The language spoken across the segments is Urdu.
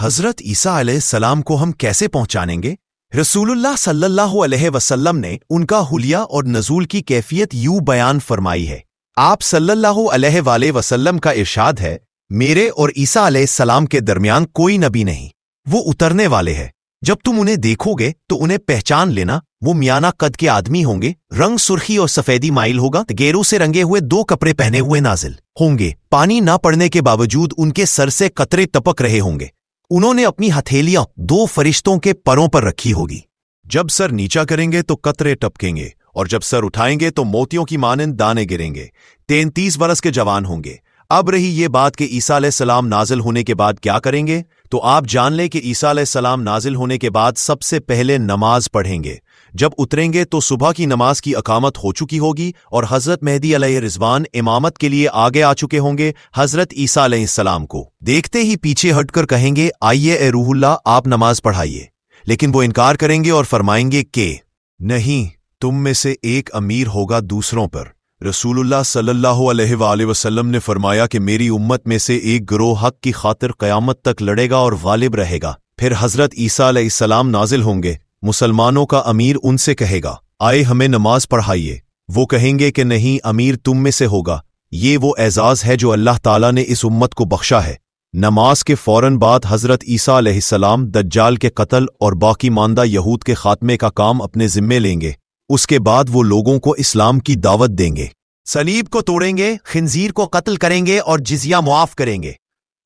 حضرت عیسیٰ علیہ السلام کو ہم کیسے پہچانیں؟ رسولullah صلی اللہ علیہ وسلم نے ان کا حلیہ اور نزول کی کیفیت یوں بیان فرمائی ہے۔ آپ صلی اللہ علیہ وآلہ وسلم کا ارشاد ہے، میرے اور عیسیٰ علیہ السلام کے درمیان کوئی نبی نہیں، وہ اترنے والے ہیں۔ جب تم انہیں دیکھو گے تو انہیں پہچان لینا، وہ میانہ قد کے آدمی ہوں گے، رنگ سرخی اور سفیدی مائل ہوگا، گیروں سے رنگے ہوئے 2 کپڑے پہنے ہوئے نازل ہوں گے، پانی نہ پڑنے کے باوجود ان کے سر سے قطرے ٹپک رہے ہوں گے۔ انہوں نے اپنی ہتھیلیاں 2 فرشتوں کے پروں پر رکھی ہوگی، جب سر نیچا کریں گے تو قطرے ٹپکیں گے، اور جب سر اٹھائیں گے تو موتیوں کی مانند دانے گریں گے۔ 33 برس کے جوان ہوں گے۔ اب رہی یہ بات کہ عیسیٰ علیہ السلام نازل ہونے کے بعد کیا کریں گے، تو آپ جان لیں کہ عیسیٰ علیہ السلام نازل ہونے کے بعد سب سے پہلے نماز پڑھیں گے۔ جب اتریں گے تو صبح کی نماز کی اقامت ہو چکی ہوگی، اور حضرت مہدی علیہ رضوان امامت کے لیے آگے آ چکے ہوں گے۔ حضرت عیسیٰ علیہ السلام کو دیکھتے ہی پیچھے ہٹ کر کہیں گے، آئیے اے روح اللہ، آپ نماز پڑھائیے، لیکن وہ انکار کریں گے اور فرمائیں گے کہ نہیں، تم میں سے ایک امیر ہوگا دوسروں پر۔ رسول اللہ صلی اللہ علیہ وآلہ وسلم نے فرمایا کہ میری امت میں سے ایک گروہ حق کی خاطر قیامت تک لڑے گا اور غالب رہے گا۔ پھر حضرت عیسیٰ علیہ السلام نازل ہوں گے۔ مسلمانوں کا امیر ان سے کہے گا، آئے ہمیں نماز پڑھائیے۔ وہ کہیں گے کہ نہیں، امیر تم میں سے ہوگا۔ یہ وہ اعزاز ہے جو اللہ تعالیٰ نے اس امت کو بخشا ہے۔ نماز کے فوراً بعد حضرت عیسیٰ علیہ السلام دجال کے قتل اور باقی ماندہ یہود کے خاتمے کا کام اپنے ذمے لیں گے۔ اس کے بعد وہ لوگوں کو اسلام کی دعوت دیں گے، صلیب کو توڑیں گے، خنزیر کو قتل کریں گے اور جزیہ معاف کریں گے،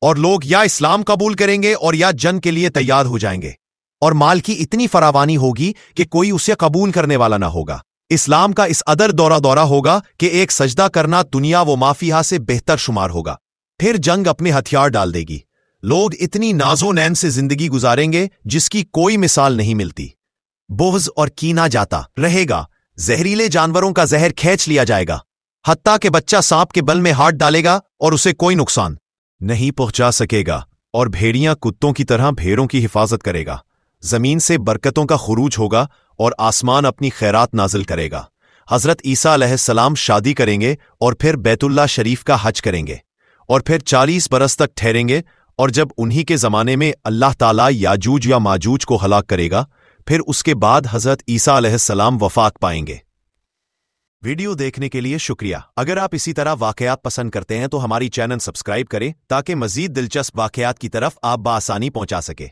اور لوگ یا اسلام قبول کریں گے اور یا جنگ کے لیے تیار ہو جائیں گے، اور مال کی اتنی فراوانی ہوگی کہ کوئی اسے قبول کرنے والا نہ ہوگا۔ اسلام کا اس قدر دورہ ہوگا کہ ایک سجدہ کرنا دنیا و مافیہا سے بہتر شمار ہوگا۔ پھر جنگ اپنے ہتھیار ڈال دے گی۔ لوگ اتنی ناز و نین سے زندگی گزاریں گے جس کی کوئی مثال نہیں ملتی۔ بغض اور کینہ جاتا رہے گا، زہریلے جانوروں کا زہر کھینچ لیا جائے گا، حتیٰ کہ بچہ سانپ کے بل میں ہاتھ ڈالے گا اور اسے کوئی نقصان نہیں پہنچا سکے گا، اور بھیڑیاں کتوں کی طرح بھیڑوں کی حفاظت کرے گا۔ زمین سے برکتوں کا خروج ہوگا اور آسمان اپنی خیرات نازل کرے گا۔ حضرت عیسیٰ علیہ السلام شادی کریں گے اور پھر بیت اللہ شریف کا حج کریں گے، اور پھر 40 برس تک ٹھہریں گے، اور جب انہی کے زمانے میں اللہ تعالیٰ یاجوج یا ماجوج کو ہلاک کرے گا، پھر اس کے بعد حضرت عیسیٰ علیہ السلام وفات پائیں گے۔ ویڈیو دیکھنے کے لیے شکریہ۔ اگر آپ اسی طرح واقعات پسند کرتے ہیں تو ہماری چینل سبسکرائب کریں تاکہ مزید دلچسپ واقعات کی طرف آپ بآسانی پہنچا سکے۔